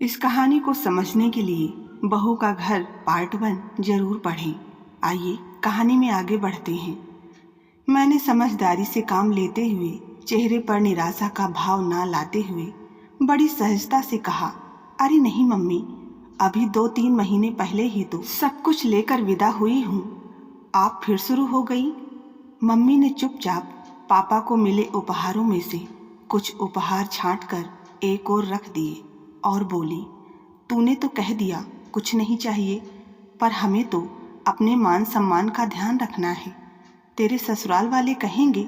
इस कहानी को समझने के लिए बहू का घर पार्ट 1 जरूर पढ़ें। आइए कहानी में आगे बढ़ते हैं। मैंने समझदारी से काम लेते हुए, चेहरे पर निराशा का भाव ना लाते हुए बड़ी सहजता से कहा, अरे नहीं मम्मी, अभी 2-3 महीने पहले ही तो सब कुछ लेकर विदा हुई हूँ, आप फिर शुरू हो गई। मम्मी ने चुपचाप पापा को मिले उपहारों में से कुछ उपहार छांट कर एक और रख दिए और बोली, तूने तो कह दिया कुछ नहीं चाहिए, पर हमें तो अपने मान सम्मान का ध्यान रखना है। तेरे ससुराल वाले कहेंगे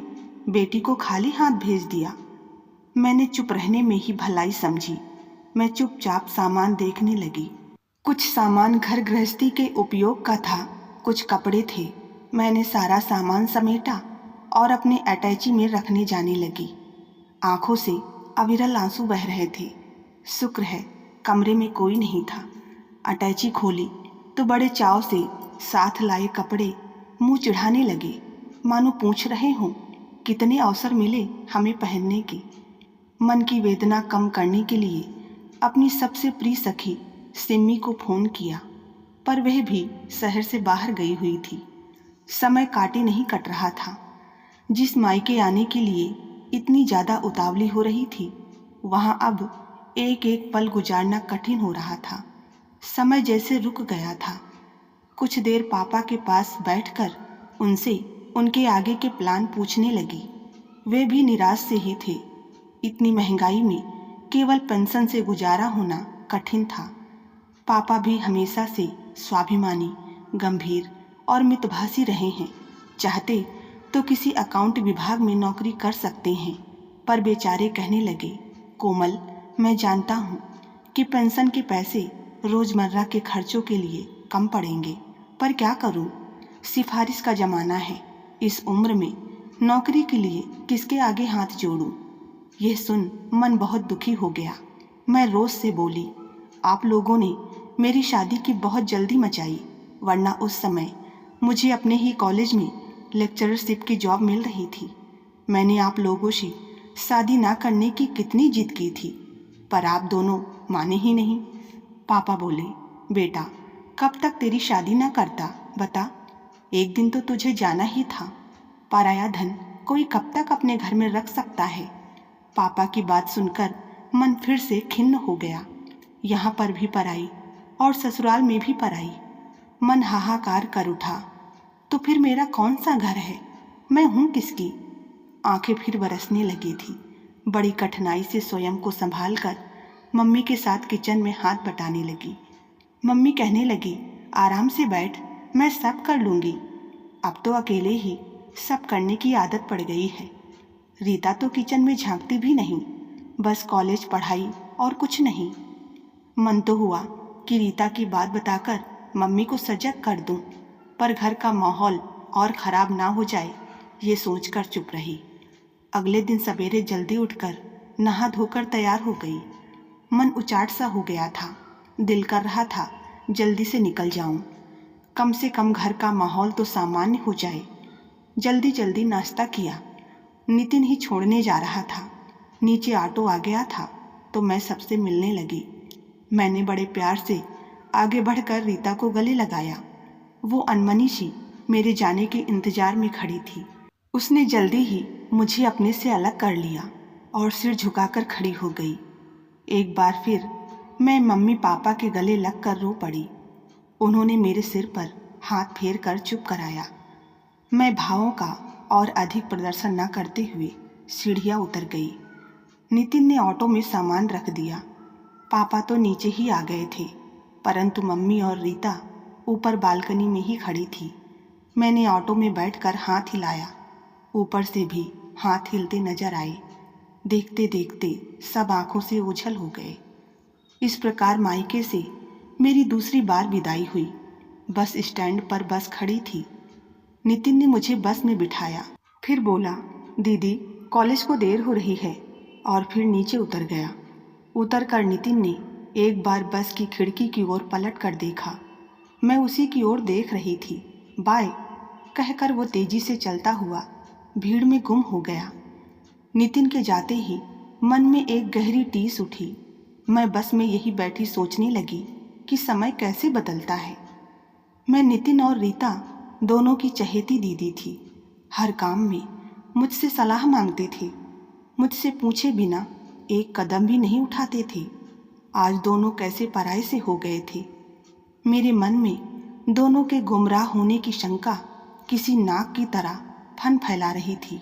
बेटी को खाली हाथ भेज दिया। मैंने चुप रहने में ही भलाई समझी। मैं चुपचाप सामान देखने लगी। कुछ सामान घर गृहस्थी के उपयोग का था, कुछ कपड़े थे। मैंने सारा सामान समेटा और अपने अटैची में रखने जाने लगी। आंखों से अविरल आंसू बह रहे थे। शुक्र है कमरे में कोई नहीं था। अटैची खोली तो बड़े चाव से साथ लाए कपड़े मुंह चिढ़ाने लगे, मानो पूछ रहे हों कितने अवसर मिले हमें पहनने के। मन की वेदना कम करने के लिए अपनी सबसे प्रिय सखी सिम्मी को फ़ोन किया, पर वह भी शहर से बाहर गई हुई थी। समय काटे नहीं कट रहा था। जिस मायके आने के लिए इतनी ज़्यादा उतावली हो रही थी, वहाँ अब एक एक पल गुजारना कठिन हो रहा था। समय जैसे रुक गया था। कुछ देर पापा के पास बैठकर उनसे उनके आगे के प्लान पूछने लगी। वे भी निराश से ही थे। इतनी महंगाई में केवल पेंशन से गुजारा होना कठिन था। पापा भी हमेशा से स्वाभिमानी, गंभीर और मितभाषी रहे हैं। चाहते तो किसी अकाउंट विभाग में नौकरी कर सकते हैं, पर बेचारे कहने लगे, कोमल, मैं जानता हूँ कि पेंशन के पैसे रोज़मर्रा के खर्चों के लिए कम पड़ेंगे, पर क्या करूँ, सिफारिश का ज़माना है। इस उम्र में नौकरी के लिए किसके आगे हाथ जोड़ूं? यह सुन मन बहुत दुखी हो गया। मैं रोज़ से बोली, आप लोगों ने मेरी शादी की बहुत जल्दी मचाई, वरना उस समय मुझे अपने ही कॉलेज में लेक्चरशिप की जॉब मिल रही थी। मैंने आप लोगों से शादी ना करने की कितनी जिद की थी, पर आप दोनों माने ही नहीं। पापा बोले, बेटा, कब तक तेरी शादी ना करता बता, एक दिन तो तुझे जाना ही था। पराया धन कोई कब तक अपने घर में रख सकता है। पापा की बात सुनकर मन फिर से खिन्न हो गया। यहाँ पर भी पराई और ससुराल में भी पराई। मन हाहाकार कर उठा। तो फिर मेरा कौन सा घर है? मैं हूँ किसकी? आंखें फिर बरसने लगी थी। बड़ी कठिनाई से स्वयं को संभाल कर मम्मी के साथ किचन में हाथ बटाने लगी। मम्मी कहने लगी, आराम से बैठ, मैं सब कर लूँगी। अब तो अकेले ही सब करने की आदत पड़ गई है। रीता तो किचन में झांकती भी नहीं, बस कॉलेज पढ़ाई और कुछ नहीं। मन तो हुआ कि रीता की बात बताकर मम्मी को सजग कर दूं, पर घर का माहौल और ख़राब ना हो जाए ये सोचकर चुप रही। अगले दिन सवेरे जल्दी उठकर नहा धोकर तैयार हो गई। मन उचाट सा हो गया था। दिल कर रहा था जल्दी से निकल जाऊं, कम से कम घर का माहौल तो सामान्य हो जाए। जल्दी जल्दी नाश्ता किया। नितिन ही छोड़ने जा रहा था। नीचे ऑटो आ गया था तो मैं सबसे मिलने लगी। मैंने बड़े प्यार से आगे बढ़कर रीता को गले लगाया। वो अनमनी सी मेरे जाने के इंतजार में खड़ी थी। उसने जल्दी ही मुझे अपने से अलग कर लिया और सिर झुकाकर खड़ी हो गई। एक बार फिर मैं मम्मी पापा के गले लगकर रो पड़ी। उन्होंने मेरे सिर पर हाथ फेर कर चुप कराया। मैं भावों का और अधिक प्रदर्शन न करते हुए सीढ़ियाँ उतर गई। नितिन ने ऑटो में सामान रख दिया। पापा तो नीचे ही आ गए थे, परंतु मम्मी और रीता ऊपर बालकनी में ही खड़ी थी। मैंने ऑटो में बैठकर हाथ हिलाया। ऊपर से भी हाथ हिलते नजर आए। देखते देखते सब आंखों से ओझल हो गए। इस प्रकार मायके से मेरी दूसरी बार विदाई हुई। बस स्टैंड पर बस खड़ी थी। नितिन ने मुझे बस में बिठाया, फिर बोला, दीदी, कॉलेज को देर हो रही है, और फिर नीचे उतर गया। उतर कर नितिन ने एक बार बस की खिड़की की ओर पलट कर देखा। मैं उसी की ओर देख रही थी। बाय कहकर वो तेजी से चलता हुआ भीड़ में गुम हो गया। नितिन के जाते ही मन में एक गहरी टीस उठी। मैं बस में यही बैठी सोचने लगी कि समय कैसे बदलता है। मैं नितिन और रीता दोनों की चहेती दीदी थी। हर काम में मुझसे सलाह मांगते थे, मुझसे पूछे बिना एक कदम भी नहीं उठाते थे। आज दोनों कैसे पराये से हो गए थे। मेरे मन में दोनों के गुमराह होने की शंका किसी नाग की तरह फन फैला रही थी।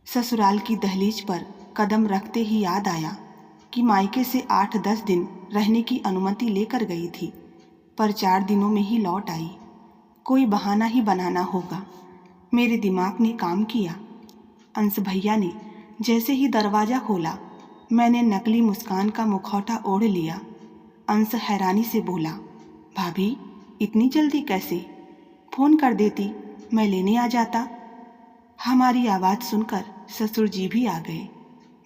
ससुराल की दहलीज पर कदम रखते ही याद आया कि मायके से 8-10 दिन रहने की अनुमति लेकर गई थी, पर 4 दिनों में ही लौट आई। कोई बहाना ही बनाना होगा। मेरे दिमाग ने काम किया। अंश भैया ने जैसे ही दरवाज़ा खोला, मैंने नकली मुस्कान का मुखौटा ओढ़ लिया। अंश हैरानी से बोला, भाभी इतनी जल्दी कैसे? फ़ोन कर देती, मैं लेने आ जाता। हमारी आवाज़ सुनकर ससुर जी भी आ गए।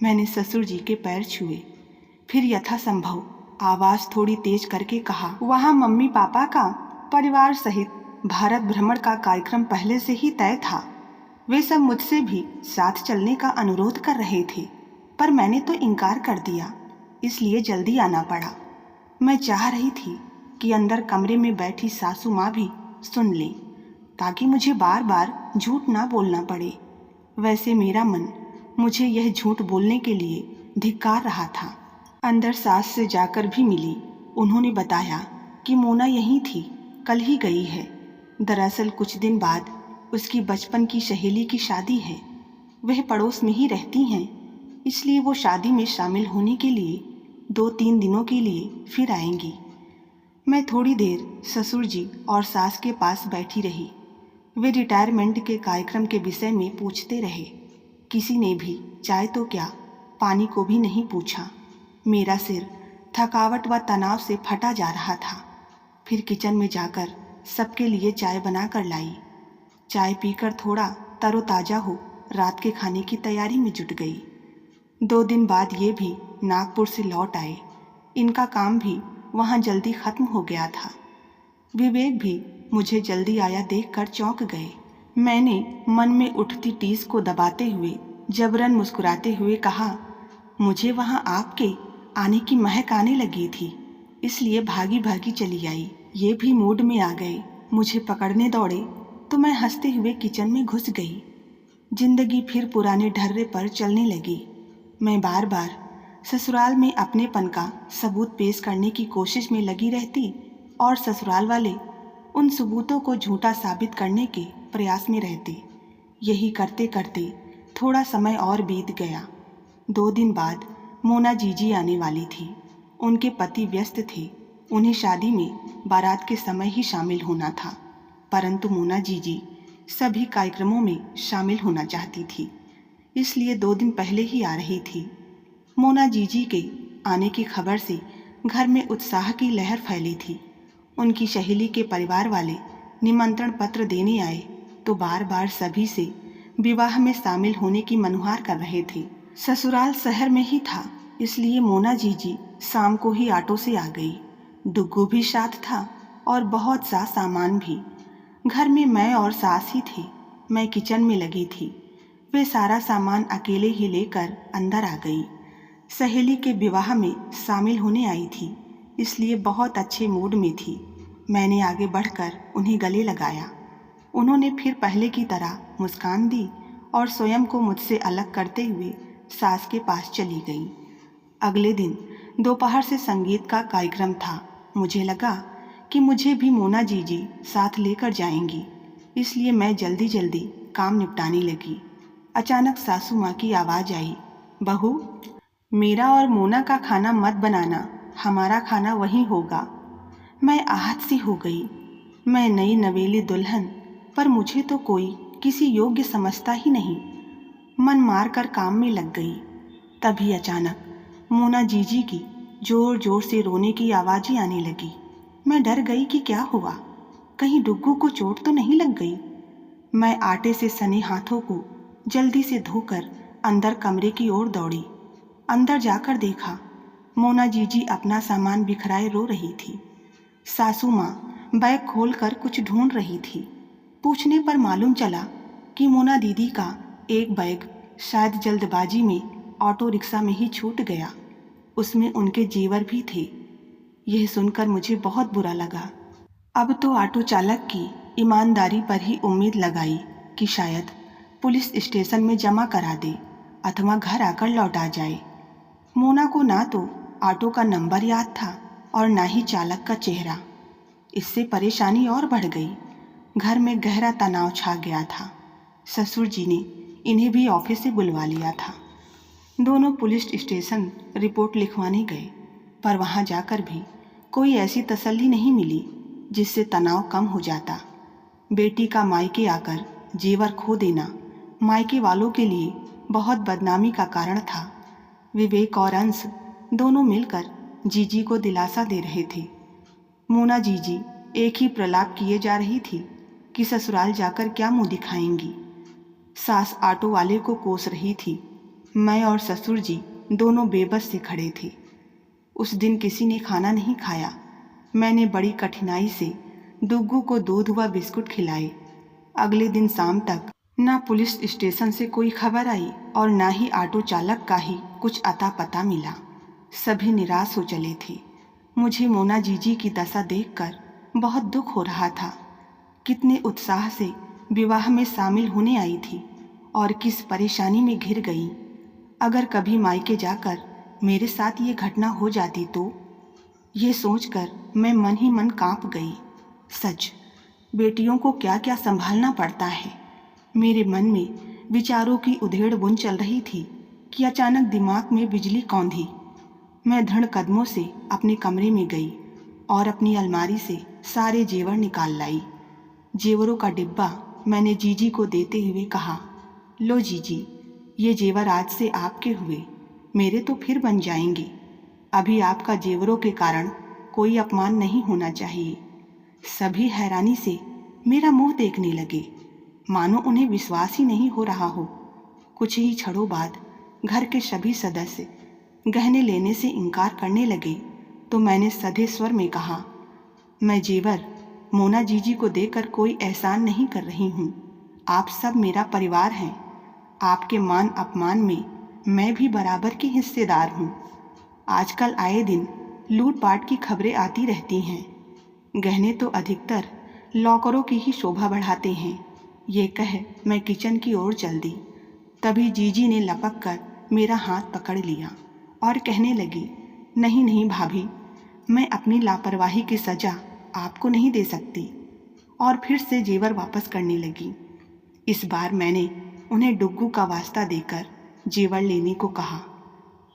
मैंने ससुर जी के पैर छुए, फिर यथासंभव आवाज़ थोड़ी तेज करके कहा, वहाँ मम्मी पापा का परिवार सहित भारत भ्रमण का कार्यक्रम पहले से ही तय था। वे सब मुझसे भी साथ चलने का अनुरोध कर रहे थे, पर मैंने तो इनकार कर दिया, इसलिए जल्दी आना पड़ा। मैं चाह रही थी कि अंदर कमरे में बैठी सासू माँ भी सुन ले, ताकि मुझे बार बार झूठ ना बोलना पड़े। वैसे मेरा मन मुझे यह झूठ बोलने के लिए धिक्कार रहा था। अंदर सास से जाकर भी मिली। उन्होंने बताया कि मोना यहीं थी, कल ही गई है। दरअसल कुछ दिन बाद उसकी बचपन की सहेली की शादी है। वह पड़ोस में ही रहती हैं, इसलिए वो शादी में शामिल होने के लिए 2-3 दिनों के लिए फिर आएंगी। मैं थोड़ी देर ससुर जी और सास के पास बैठी रही। वे रिटायरमेंट के कार्यक्रम के विषय में पूछते रहे। किसी ने भी चाय तो क्या, पानी को भी नहीं पूछा। मेरा सिर थकावट व तनाव से फटा जा रहा था। फिर किचन में जाकर सबके लिए चाय बना कर लाई। चाय पीकर थोड़ा तरोताज़ा हो रात के खाने की तैयारी में जुट गई। 2 दिन बाद ये भी नागपुर से लौट आए। इनका काम भी वहाँ जल्दी ख़त्म हो गया था। विवेक भी मुझे जल्दी आया देखकर चौंक गए। मैंने मन में उठती टीस को दबाते हुए जबरन मुस्कुराते हुए कहा, मुझे वहाँ आपके आने की महक आने लगी थी, इसलिए भागी भागी चली आई। ये भी मूड में आ गए। मुझे पकड़ने दौड़े तो मैं हंसते हुए किचन में घुस गई। जिंदगी फिर पुराने ढर्रे पर चलने लगी। मैं बार बार ससुराल में अपनेपन का सबूत पेश करने की कोशिश में लगी रहती और ससुराल वाले उन सबूतों को झूठा साबित करने के प्रयास में रहते। यही करते करते थोड़ा समय और बीत गया। 2 दिन बाद मोना जीजी आने वाली थी। उनके पति व्यस्त थे, उन्हें शादी में बारात के समय ही शामिल होना था, परंतु मोना जीजी सभी कार्यक्रमों में शामिल होना चाहती थी, इसलिए 2 दिन पहले ही आ रही थी। मोना जीजी के आने की खबर से घर में उत्साह की लहर फैली थी। उनकी सहेली के परिवार वाले निमंत्रण पत्र देने आए तो बार बार सभी से विवाह में शामिल होने की मनुहार कर रहे थे। ससुराल शहर में ही था, इसलिए मोना जीजी शाम को ही ऑटो से आ गई। डुग्गू भी साथ था और बहुत सा सामान भी। घर में मैं और सास ही थे। मैं किचन में लगी थी। वे सारा सामान अकेले ही लेकर अंदर आ गई। सहेली के विवाह में शामिल होने आई थी, इसलिए बहुत अच्छे मूड में थी। मैंने आगे बढ़कर उन्हें गले लगाया। उन्होंने फिर पहले की तरह मुस्कान दी और स्वयं को मुझसे अलग करते हुए सास के पास चली गई। अगले दिन दोपहर से संगीत का कार्यक्रम था। मुझे लगा कि मुझे भी मोना जीजी साथ लेकर जाएंगी, इसलिए मैं जल्दी जल्दी काम निपटाने लगी। अचानक सासू माँ की आवाज़ आई, बहू मेरा और मोना का खाना मत बनाना, हमारा खाना वहीं होगा। मैं आहत सी हो गई। मैं नई नवेली दुल्हन, पर मुझे तो कोई किसी योग्य समझता ही नहीं। मन मार कर काम में लग गई। तभी अचानक मोना जीजी की जोर जोर से रोने की आवाज़ें आने लगी। मैं डर गई कि क्या हुआ, कहीं डुग्गू को चोट तो नहीं लग गई। मैं आटे से सने हाथों को जल्दी से धोकर अंदर कमरे की ओर दौड़ी। अंदर जाकर देखा, मोना जीजी अपना सामान बिखराए रो रही थी। सासू माँ बैग खोलकर कुछ ढूंढ रही थी। पूछने पर मालूम चला कि मोना दीदी का एक बैग शायद जल्दबाजी में ऑटो रिक्शा में ही छूट गया। उसमें उनके जेवर भी थे। यह सुनकर मुझे बहुत बुरा लगा। अब तो ऑटो चालक की ईमानदारी पर ही उम्मीद लगाई कि शायद पुलिस स्टेशन में जमा करा दे अथवा घर आकर लौटा जाए। मोना को ना तो ऑटो का नंबर याद था और ना ही चालक का चेहरा। इससे परेशानी और बढ़ गई। घर में गहरा तनाव छा गया था। ससुर जी ने इन्हें भी ऑफिस से बुलवा लिया था। दोनों पुलिस स्टेशन रिपोर्ट लिखवाने गए, पर वहां जाकर भी कोई ऐसी तसल्ली नहीं मिली जिससे तनाव कम हो जाता। बेटी का मायके आकर जेवर खो देना मायके वालों के लिए बहुत बदनामी का कारण था। विवेक और अंश दोनों मिलकर जीजी को दिलासा दे रहे थे। मोना जीजी एक ही प्रलाप किए जा रही थी कि ससुराल जाकर क्या मुंह दिखाएंगी। सास ऑटो वाले को कोस रही थी। मैं और ससुर जी दोनों बेबस से खड़े थे। उस दिन किसी ने खाना नहीं खाया। मैंने बड़ी कठिनाई से दुग्गू को दूध व बिस्कुट खिलाए। अगले दिन शाम तक ना पुलिस स्टेशन से कोई खबर आई और ना ही ऑटो चालक का ही कुछ अता पता मिला। सभी निराश हो चले थे। मुझे मोना जीजी की दशा देखकर बहुत दुख हो रहा था। कितने उत्साह से विवाह में शामिल होने आई थी और किस परेशानी में घिर गई। अगर कभी मायके जाकर मेरे साथ ये घटना हो जाती तो, ये सोचकर मैं मन ही मन कांप गई। सच, बेटियों को क्या क्या संभालना पड़ता है। मेरे मन में विचारों की उधेड़ बुन चल रही थी कि अचानक दिमाग में बिजली कौंधी। मैं दृढ़ कदमों से अपने कमरे में गई और अपनी अलमारी से सारे जेवर निकाल लाई। जेवरों का डिब्बा मैंने जीजी को देते हुए कहा, लो जीजी, ये जेवर आज से आपके हुए, मेरे तो फिर बन जाएंगे। अभी आपका जेवरों के कारण कोई अपमान नहीं होना चाहिए। सभी हैरानी से मेरा मुंह देखने लगे, मानो उन्हें विश्वास ही नहीं हो रहा हो। कुछ ही क्षणों बाद घर के सभी सदस्य गहने लेने से इनकार करने लगे तो मैंने सधे स्वर में कहा, मैं जेवर मोना जीजी को देकर कोई एहसान नहीं कर रही हूँ। आप सब मेरा परिवार हैं। आपके मान अपमान में मैं भी बराबर की हिस्सेदार हूँ। आजकल आए दिन लूटपाट की खबरें आती रहती हैं। गहने तो अधिकतर लॉकरों की ही शोभा बढ़ाते हैं। ये कह मैं किचन की ओर चल दी। तभी जीजी ने लपक कर मेरा हाथ पकड़ लिया और कहने लगी, नहीं नहीं भाभी, मैं अपनी लापरवाही की सज़ा आपको नहीं दे सकती। और फिर से जेवर वापस करने लगी। इस बार मैंने उन्हें डुग्गू का वास्ता देकर जेवर लेने को कहा।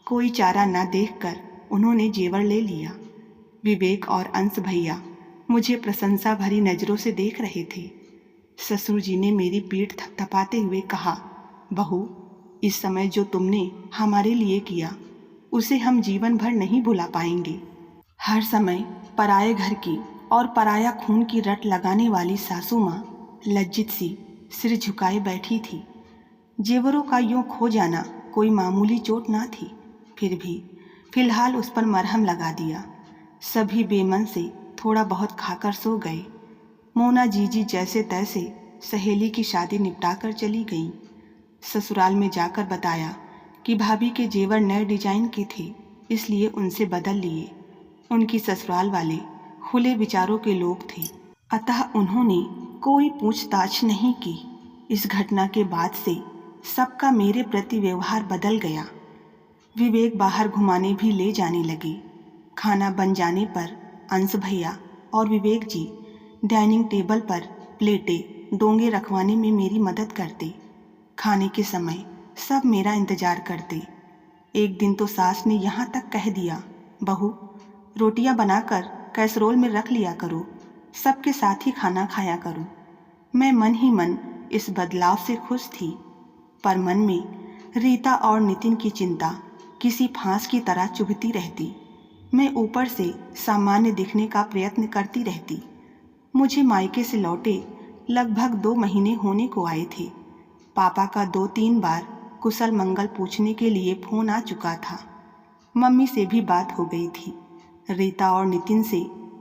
कोई चारा न देखकर उन्होंने जेवर ले लिया। विवेक और अंश भैया मुझे प्रशंसा भरी नज़रों से देख रहे थे। ससुर जी ने मेरी पीठ थपथपाते हुए कहा, बहू, इस समय जो तुमने हमारे लिए किया उसे हम जीवन भर नहीं भुला पाएंगे। हर समय पराये घर की और पराया खून की रट लगाने वाली सासू माँ लज्जित सी सिर झुकाए बैठी थी। जेवरों का यूं खो जाना कोई मामूली चोट ना थी। फिर भी फिलहाल उस पर मरहम लगा दिया। सभी बेमन से थोड़ा बहुत खाकर सो गए। मोना जीजी जैसे तैसे सहेली की शादी निपटाकर चली गई। ससुराल में जाकर बताया कि भाभी के जेवर नए डिजाइन के थे, इसलिए उनसे बदल लिए। उनकी ससुराल वाले खुले विचारों के लोग थे, अतः उन्होंने कोई पूछताछ नहीं की। इस घटना के बाद से सबका मेरे प्रति व्यवहार बदल गया। विवेक बाहर घुमाने भी ले जाने लगे। खाना बन जाने पर अंश भैया और विवेक जी डाइनिंग टेबल पर प्लेटें डोंगे रखवाने में मेरी मदद करते। खाने के समय सब मेरा इंतजार करते। एक दिन तो सास ने यहाँ तक कह दिया, बहू, रोटियाँ बनाकर कैसरोल में रख लिया करो, सबके साथ ही खाना खाया करो। मैं मन ही मन इस बदलाव से खुश थी, पर मन में रीता और नितिन की चिंता किसी फांस की तरह चुभती रहती। मैं ऊपर से सामान्य दिखने का प्रयत्न करती रहती। मुझे मायके से लौटे लगभग 2 महीने होने को आए थे। पापा का 2-3 बार कुशल मंगल पूछने के लिए फ़ोन आ चुका था। मम्मी से भी बात हो गई थी। रीता और नितिन से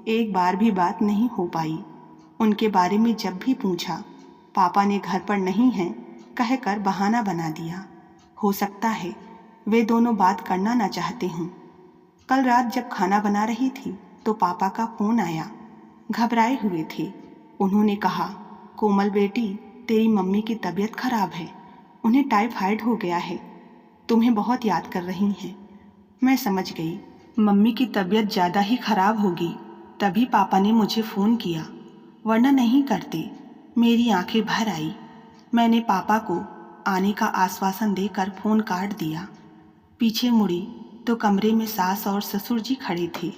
एक बार भी बात नहीं हो पाई। उनके बारे में जब भी पूछा, पापा ने घर पर नहीं हैं कहकर बहाना बना दिया। हो सकता है वे दोनों बात करना ना चाहते हों। कल रात जब खाना बना रही थी तो पापा का फ़ोन आया। घबराए हुए थे। उन्होंने कहा, कोमल बेटी, तेरी मम्मी की तबीयत खराब है, उन्हें टाइफाइड हो गया है, तुम्हें बहुत याद कर रही हैं। मैं समझ गई मम्मी की तबीयत ज़्यादा ही खराब होगी, तभी पापा ने मुझे फ़ोन किया, वरना नहीं करते। मेरी आंखें भर आई। मैंने पापा को आने का आश्वासन देकर फ़ोन काट दिया। पीछे मुड़ी तो कमरे में सास और ससुर जी खड़े थे।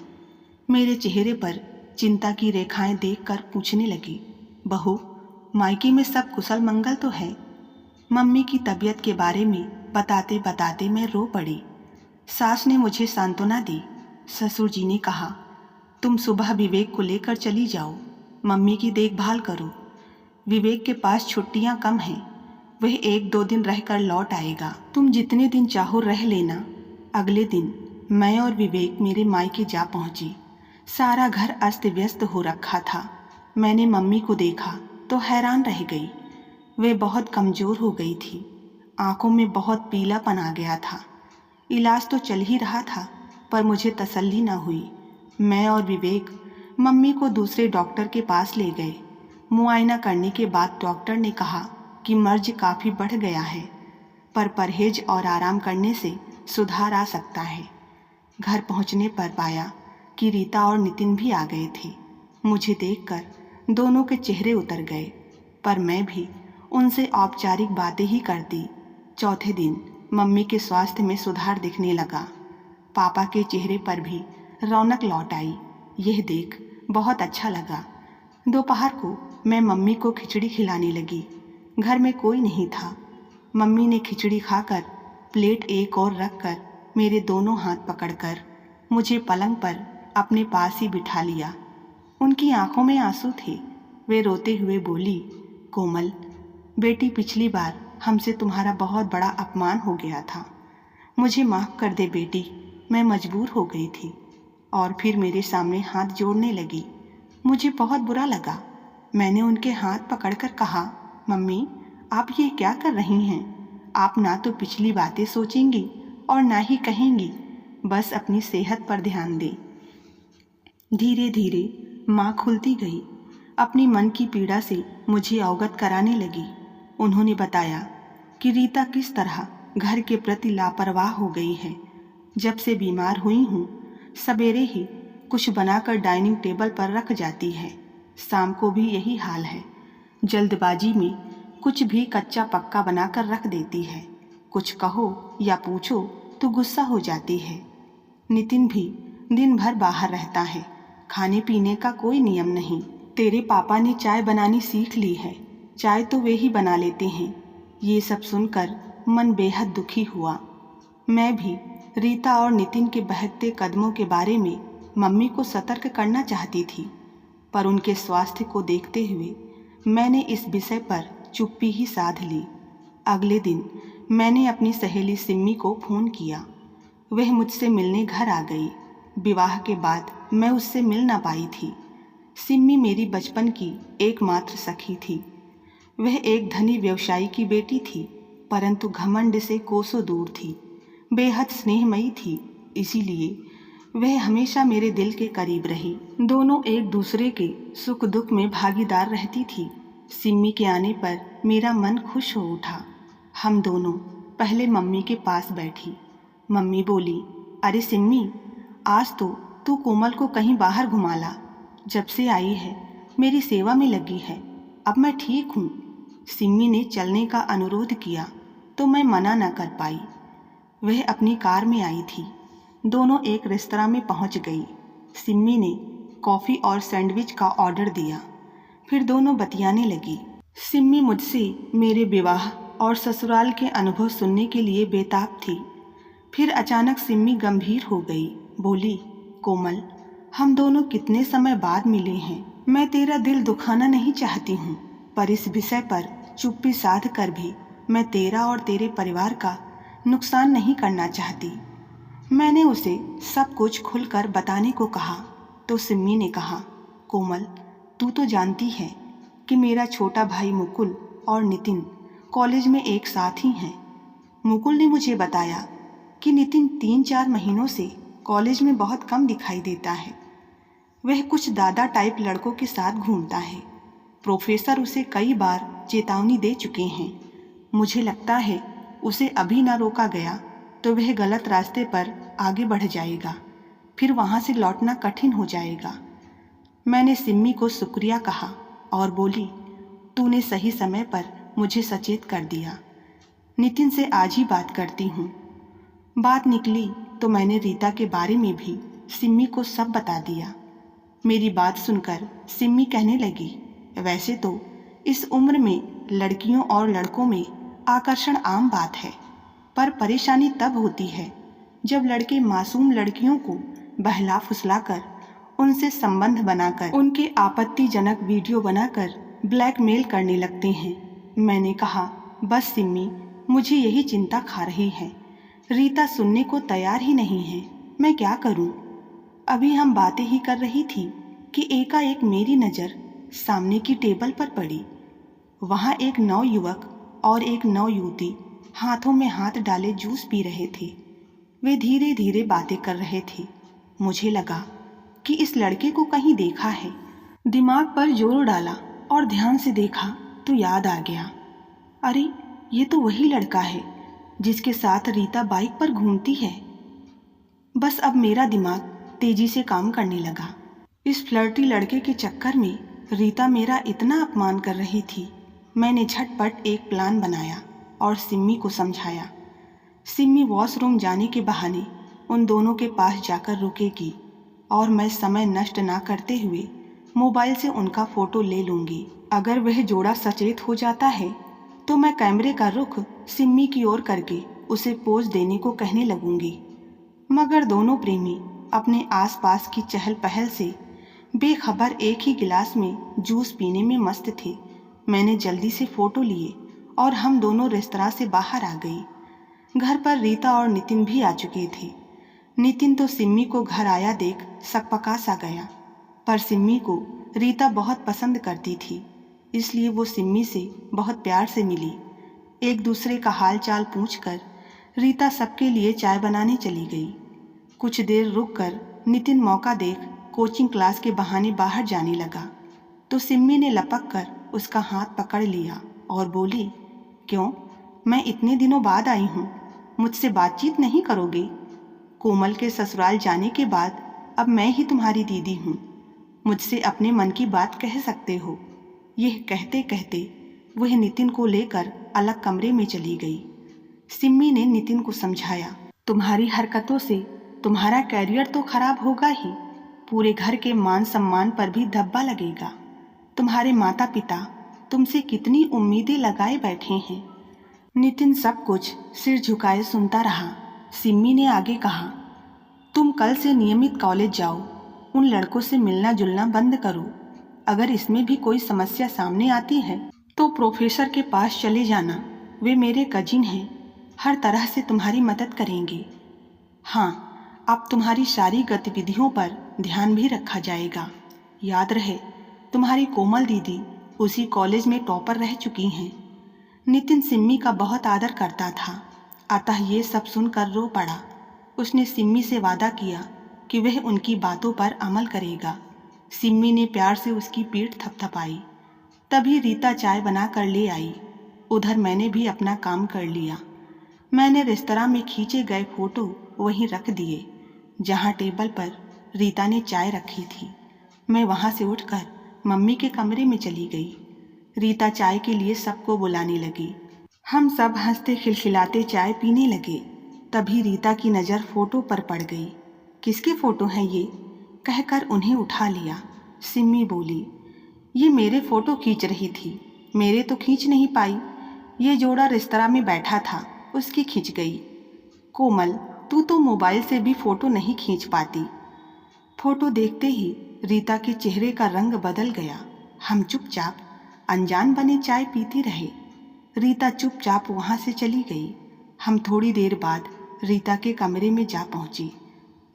मेरे चेहरे पर चिंता की रेखाएं देखकर पूछने लगी, बहू, मायके में सब कुशल मंगल तो है? मम्मी की तबीयत के बारे में बताते बताते मैं रो पड़ी। सास ने मुझे सांत्वना दी। ससुर जी ने कहा, तुम सुबह विवेक को लेकर चली जाओ, मम्मी की देखभाल करो। विवेक के पास छुट्टियां कम हैं, वह 1-2 दिन रहकर लौट आएगा। तुम जितने दिन चाहो रह लेना। अगले दिन मैं और विवेक मेरे मायके जा पहुंची। सारा घर अस्त व्यस्त हो रखा था। मैंने मम्मी को देखा तो हैरान रह गई। वे बहुत कमज़ोर हो गई थी। आंखों में बहुत पीलापन आ गया था। इलाज तो चल ही रहा था, पर मुझे तसल्ली न हुई। मैं और विवेक मम्मी को दूसरे डॉक्टर के पास ले गए। मुआयना करने के बाद डॉक्टर ने कहा कि मर्ज काफ़ी बढ़ गया है, पर परहेज और आराम करने से सुधार आ सकता है। घर पहुंचने पर पाया कि रीता और नितिन भी आ गए थे। मुझे देखकर दोनों के चेहरे उतर गए, पर मैं भी उनसे औपचारिक बातें ही करती। चौथे दिन मम्मी के स्वास्थ्य में सुधार दिखने लगा। पापा के चेहरे पर भी रौनक लौट आई। यह देख बहुत अच्छा लगा। दोपहर को मैं मम्मी को खिचड़ी खिलाने लगी। घर में कोई नहीं था। मम्मी ने खिचड़ी खाकर प्लेट एक और रखकर मेरे दोनों हाथ पकड़कर मुझे पलंग पर अपने पास ही बिठा लिया। उनकी आंखों में आंसू थे। वे रोते हुए बोली, कोमल बेटी, पिछली बार हमसे तुम्हारा बहुत बड़ा अपमान हो गया था, मुझे माफ़ कर दे बेटी, मैं मजबूर हो गई थी। और फिर मेरे सामने हाथ जोड़ने लगी। मुझे बहुत बुरा लगा। मैंने उनके हाथ पकड़कर कहा, मम्मी आप ये क्या कर रही हैं? आप ना तो पिछली बातें सोचेंगी और ना ही कहेंगी, बस अपनी सेहत पर ध्यान दें। धीरे धीरे माँ खुलती गई। अपनी मन की पीड़ा से मुझे अवगत कराने लगी। उन्होंने बताया कि रीता किस तरह घर के प्रति लापरवाह हो गई है। जब से बीमार हुई हूँ, सवेरे ही कुछ बनाकर डाइनिंग टेबल पर रख जाती है, शाम को भी यही हाल है। जल्दबाजी में कुछ भी कच्चा पक्का बनाकर रख देती है। कुछ कहो या पूछो तो गुस्सा हो जाती है। नितिन भी दिन भर बाहर रहता है। खाने पीने का कोई नियम नहीं। तेरे पापा ने चाय बनानी सीख ली है, चाय तो वे ही बना लेते हैं। ये सब सुनकर मन बेहद दुखी हुआ। मैं भी रीता और नितिन के बहकते कदमों के बारे में मम्मी को सतर्क करना चाहती थी, पर उनके स्वास्थ्य को देखते हुए मैंने इस विषय पर चुप्पी ही साध ली। अगले दिन मैंने अपनी सहेली सिम्मी को फ़ोन किया। वह मुझसे मिलने घर आ गई। विवाह के बाद मैं उससे मिल ना पाई थी। सिम्मी मेरी बचपन की एकमात्र सखी थी। वह एक धनी व्यवसायी की बेटी थी, परंतु घमंड से कोसों दूर थी। बेहद स्नेहमयी थी, इसीलिए वह हमेशा मेरे दिल के करीब रही। दोनों एक दूसरे के सुख दुख में भागीदार रहती थी। सिम्मी के आने पर मेरा मन खुश हो उठा। हम दोनों पहले मम्मी के पास बैठी। मम्मी बोली, अरे सिम्मी, आज तो तू कोमल को कहीं बाहर घुमा ला। जब से आई है मेरी सेवा में लगी है। अब मैं ठीक हूँ। सिम्मी ने चलने का अनुरोध किया तो मैं मना न कर पाई। वह अपनी कार में आई थी। दोनों एक रेस्तरां में पहुंच गई। सिम्मी ने कॉफ़ी और सैंडविच का ऑर्डर दिया। फिर दोनों बतियाने लगी। सिम्मी मुझसे मेरे विवाह और ससुराल के अनुभव सुनने के लिए बेताब थी। फिर अचानक सिम्मी गंभीर हो गई। बोली, कोमल, हम दोनों कितने समय बाद मिले हैं। मैं तेरा दिल दुखाना नहीं चाहती हूँ, पर इस विषय पर चुप्पी साध कर भी मैं तेरा और तेरे परिवार का नुकसान नहीं करना चाहती। मैंने उसे सब कुछ खुलकर बताने को कहा तो सिम्मी ने कहा, कोमल, तू तो जानती है कि मेरा छोटा भाई मुकुल और नितिन कॉलेज में एक साथ ही हैं। मुकुल ने मुझे बताया कि नितिन 3-4 महीनों से कॉलेज में बहुत कम दिखाई देता है। वह कुछ दादा टाइप लड़कों के साथ घूमता है। प्रोफेसर उसे कई बार चेतावनी दे चुके हैं। मुझे लगता है उसे अभी ना रोका गया तो वह गलत रास्ते पर आगे बढ़ जाएगा, फिर वहाँ से लौटना कठिन हो जाएगा। मैंने सिम्मी को शुक्रिया कहा और बोली, तूने सही समय पर मुझे सचेत कर दिया। नितिन से आज ही बात करती हूँ। बात निकली तो मैंने रीता के बारे में भी सिम्मी को सब बता दिया। मेरी बात सुनकर सिम्मी कहने लगी, वैसे तो इस उम्र में लड़कियों और लड़कों में आकर्षण आम बात है, पर परेशानी तब होती है जब लड़के मासूम लड़कियों को बहला फुसलाकर उनसे संबंध बनाकर उनके आपत्तिजनक वीडियो बनाकर ब्लैकमेल करने लगते हैं। मैंने कहा, बस सिम्मी, मुझे यही चिंता खा रही है। रीता सुनने को तैयार ही नहीं है, मैं क्या करूं? अभी हम बातें ही कर रही थी कि एकाएक मेरी नज़र सामने की टेबल पर पड़ी। वहाँ एक नवयुवक और एक नवयुवती हाथों में हाथ डाले जूस पी रहे थे। वे धीरे धीरे बातें कर रहे थे। मुझे लगा कि इस लड़के को कहीं देखा है। दिमाग पर जोर डाला और ध्यान से देखा तो याद आ गया, अरे ये तो वही लड़का है जिसके साथ रीता बाइक पर घूमती है। बस अब मेरा दिमाग तेजी से काम करने लगा। इस फ्लर्टी लड़के के चक्कर में रीता मेरा इतना अपमान कर रही थी। मैंने झटपट एक प्लान बनाया और सिम्मी को समझाया। सिम्मी वॉशरूम जाने के बहाने उन दोनों के पास जाकर रुकेगी और मैं समय नष्ट ना करते हुए मोबाइल से उनका फ़ोटो ले लूँगी। अगर वह जोड़ा सचेत हो जाता है तो मैं कैमरे का रुख सिम्मी की ओर करके उसे पोज देने को कहने लगूंगी। मगर दोनों प्रेमी अपने आसपास की चहल पहल से बेखबर एक ही गिलास में जूस पीने में मस्त थे। मैंने जल्दी से फ़ोटो लिए और हम दोनों रेस्तरां से बाहर आ गई। घर पर रीता और नितिन भी आ चुके थे। नितिन तो सिम्मी को घर आया देख सकपका सा गया, पर सिम्मी को रीता बहुत पसंद करती थी, इसलिए वो सिम्मी से बहुत प्यार से मिली। एक दूसरे का हाल चाल पूछकर रीता सबके लिए चाय बनाने चली गई। कुछ देर रुककर नितिन मौका देख कोचिंग क्लास के बहाने बाहर जाने लगा तो सिम्मी ने लपक कर उसका हाथ पकड़ लिया और बोली, क्यों, मैं इतने दिनों बाद आई हूँ, मुझसे बातचीत नहीं करोगे? कोमल के ससुराल जाने के बाद अब मैं ही तुम्हारी दीदी हूँ, मुझसे अपने मन की बात कह सकते हो। यह कहते कहते वह नितिन को लेकर अलग कमरे में चली गई। सिम्मी ने नितिन को समझाया, तुम्हारी हरकतों से तुम्हारा कैरियर तो खराब होगा ही, पूरे घर के मान सम्मान पर भी धब्बा लगेगा। तुम्हारे माता पिता तुमसे कितनी उम्मीदें लगाए बैठे हैं। नितिन सब कुछ सिर झुकाए सुनता रहा। सिम्मी ने आगे कहा, तुम कल से नियमित कॉलेज जाओ, उन लड़कों से मिलना जुलना बंद करो। अगर इसमें भी कोई समस्या सामने आती है तो प्रोफेसर के पास चले जाना, वे मेरे कजिन हैं, हर तरह से तुम्हारी मदद करेंगे। हाँ, अब तुम्हारी सारी गतिविधियों पर ध्यान भी रखा जाएगा। याद रहे, तुम्हारी कोमल दीदी उसी कॉलेज में टॉपर रह चुकी हैं। नितिन सिम्मी का बहुत आदर करता था, अतः ये सब सुनकर रो पड़ा। उसने सिम्मी से वादा किया कि वह उनकी बातों पर अमल करेगा। सिम्मी ने प्यार से उसकी पीठ थपथपाई। तभी रीता चाय बना कर ले आई। उधर मैंने भी अपना काम कर लिया। मैंने रेस्तरां में खींचे गए फ़ोटो वहीं रख दिए जहां टेबल पर रीता ने चाय रखी थी। मैं वहां से उठकर मम्मी के कमरे में चली गई। रीता चाय के लिए सबको बुलाने लगी। हम सब हंसते खिलखिलाते चाय पीने लगे। तभी रीता की नज़र फ़ोटो पर पड़ गई। किसके फ़ोटो हैं ये? कहकर उन्हें उठा लिया। सिम्मी बोली, ये मेरे फ़ोटो खींच रही थी, मेरे तो खींच नहीं पाई। ये जोड़ा रेस्तरां में बैठा था, उसकी खींच गई। कोमल, तू तो मोबाइल से भी फ़ोटो नहीं खींच पाती। फ़ोटो देखते ही रीता के चेहरे का रंग बदल गया। हम चुपचाप अनजान बने चाय पीते रहे। रीता चुपचाप वहाँ से चली गई। हम थोड़ी देर बाद रीता के कमरे में जा पहुँची।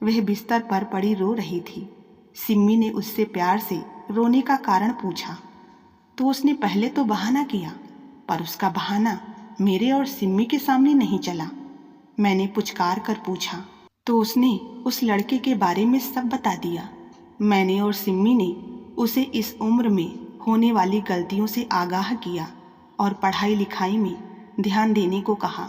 वह बिस्तर पर पड़ी रो रही थी। सिम्मी ने उससे प्यार से रोने का कारण पूछा तो उसने पहले तो बहाना किया, पर उसका बहाना मेरे और सिम्मी के सामने नहीं चला। मैंने पुचकार कर पूछा तो उसने उस लड़के के बारे में सब बता दिया। मैंने और सिम्मी ने उसे इस उम्र में होने वाली गलतियों से आगाह किया और पढ़ाई लिखाई में ध्यान देने को कहा।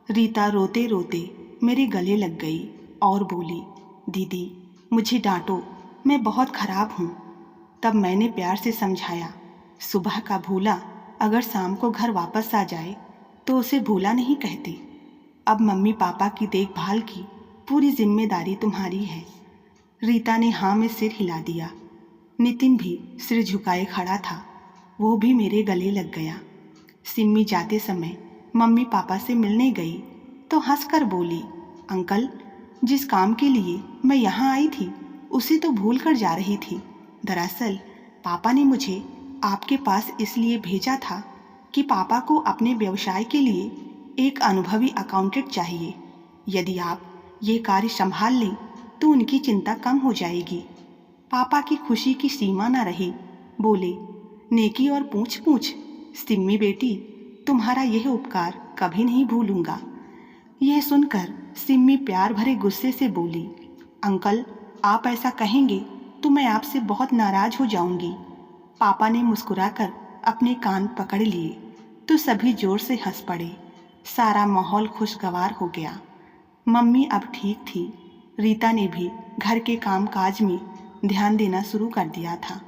रीता रोते रोते मेरे गले लग गई और बोली, दीदी मुझे डांटो, मैं बहुत खराब हूँ। तब मैंने प्यार से समझाया, सुबह का भूला अगर शाम को घर वापस आ जाए तो उसे भूला नहीं कहते। अब मम्मी पापा की देखभाल की पूरी जिम्मेदारी तुम्हारी है। रीता ने हाँ में सिर हिला दिया। नितिन भी सिर झुकाए खड़ा था, वो भी मेरे गले लग गया। सिम्मी जाते समय मम्मी पापा से मिलने गई तो हंसकर बोली, अंकल जिस काम के लिए मैं यहाँ आई थी उसे तो भूल कर जा रही थी। दरअसल पापा ने मुझे आपके पास इसलिए भेजा था कि पापा को अपने व्यवसाय के लिए एक अनुभवी अकाउंटेंट चाहिए। यदि आप ये कार्य संभाल लें तो उनकी चिंता कम हो जाएगी। पापा की खुशी की सीमा न रही, बोले, नेकी और पूछ पूछ। सिम्मी बेटी, तुम्हारा यह उपकार कभी नहीं भूलूंगा। यह सुनकर सिम्मी प्यार भरे गुस्से से बोली, अंकल आप ऐसा कहेंगे तो मैं आपसे बहुत नाराज हो जाऊंगी। पापा ने मुस्कुराकर अपने कान पकड़ लिए तो सभी जोर से हंस पड़े। सारा माहौल खुशगवार हो गया। मम्मी अब ठीक थी। रीता ने भी घर के काम काज में ध्यान देना शुरू कर दिया था।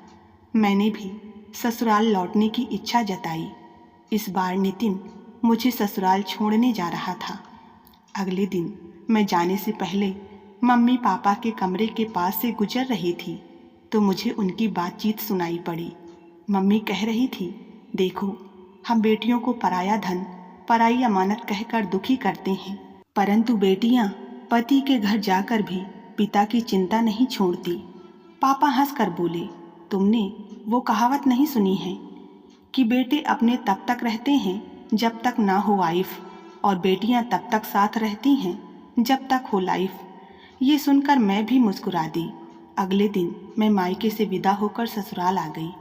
मैंने भी ससुराल लौटने की इच्छा जताई। इस बार नितिन मुझे ससुराल छोड़ने जा रहा था। अगले दिन मैं जाने से पहले मम्मी पापा के कमरे के पास से गुजर रही थी तो मुझे उनकी बातचीत सुनाई पड़ी। मम्मी कह रही थी, देखो हम बेटियों को पराया धन, पराई अमानत कहकर दुखी करते हैं, परंतु बेटियां पति के घर जाकर भी पिता की चिंता नहीं छोड़ती। पापा हंसकर बोले, तुमने वो कहावत नहीं सुनी है कि बेटे अपने तब तक रहते हैं जब तक ना हो वाइफ और बेटियां तब तक साथ रहती हैं जब तक हो लाइफ। ये सुनकर मैं भी मुस्कुरा दी। अगले दिन मैं मायके से विदा होकर ससुराल आ गई।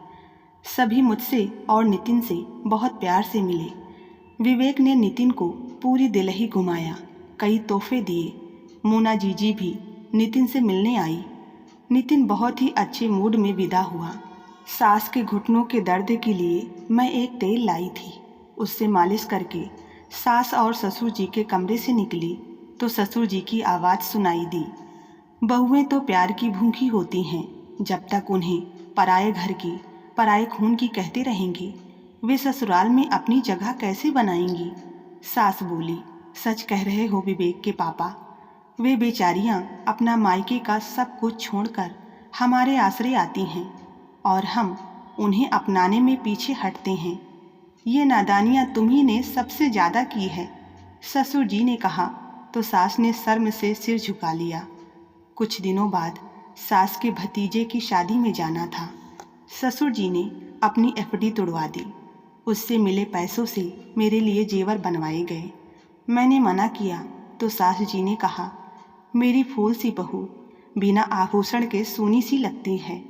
सभी मुझसे और नितिन से बहुत प्यार से मिले। विवेक ने नितिन को पूरी दिल्ली घुमाया, कई तोहफे दिए। मोना जीजी भी नितिन से मिलने आई। नितिन बहुत ही अच्छे मूड में विदा हुआ। सास के घुटनों के दर्द के लिए मैं एक तेल लाई थी, उससे मालिश करके सास और ससुर जी के कमरे से निकली तो ससुर जी की आवाज़ सुनाई दी, बहुएं तो प्यार की भूखी होती हैं, जब तक उन्हें पराए घर की, पराए खून की कहते रहेंगे वे ससुराल में अपनी जगह कैसे बनाएंगी। सास बोली, सच कह रहे हो विवेक के पापा, वे बेचारियां अपना मायके का सब कुछ छोड़कर हमारे आसरे आती हैं और हम उन्हें अपनाने में पीछे हटते हैं। ये नादानियाँ तुम्ही ने सबसे ज़्यादा की है, ससुर जी ने कहा तो सास ने शर्म से सिर झुका लिया। कुछ दिनों बाद सास के भतीजे की शादी में जाना था। ससुर जी ने अपनी एफडी तुड़वा दी। उससे मिले पैसों से मेरे लिए जेवर बनवाए गए। मैंने मना किया तो सास जी ने कहा, मेरी फूल सी बहू बिना आभूषण के सूनी सी लगती है।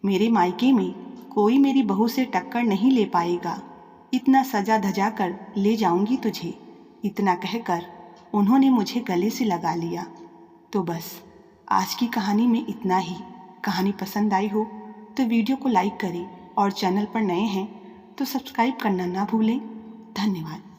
मेरे मायके में कोई मेरी बहू से टक्कर नहीं ले पाएगा। इतना सजा धजा कर ले जाऊंगी तुझे। इतना कहकर उन्होंने मुझे गले से लगा लिया। तो बस आज की कहानी में इतना ही। कहानी पसंद आई हो तो वीडियो को लाइक करें और चैनल पर नए हैं तो सब्सक्राइब करना ना भूलें। धन्यवाद।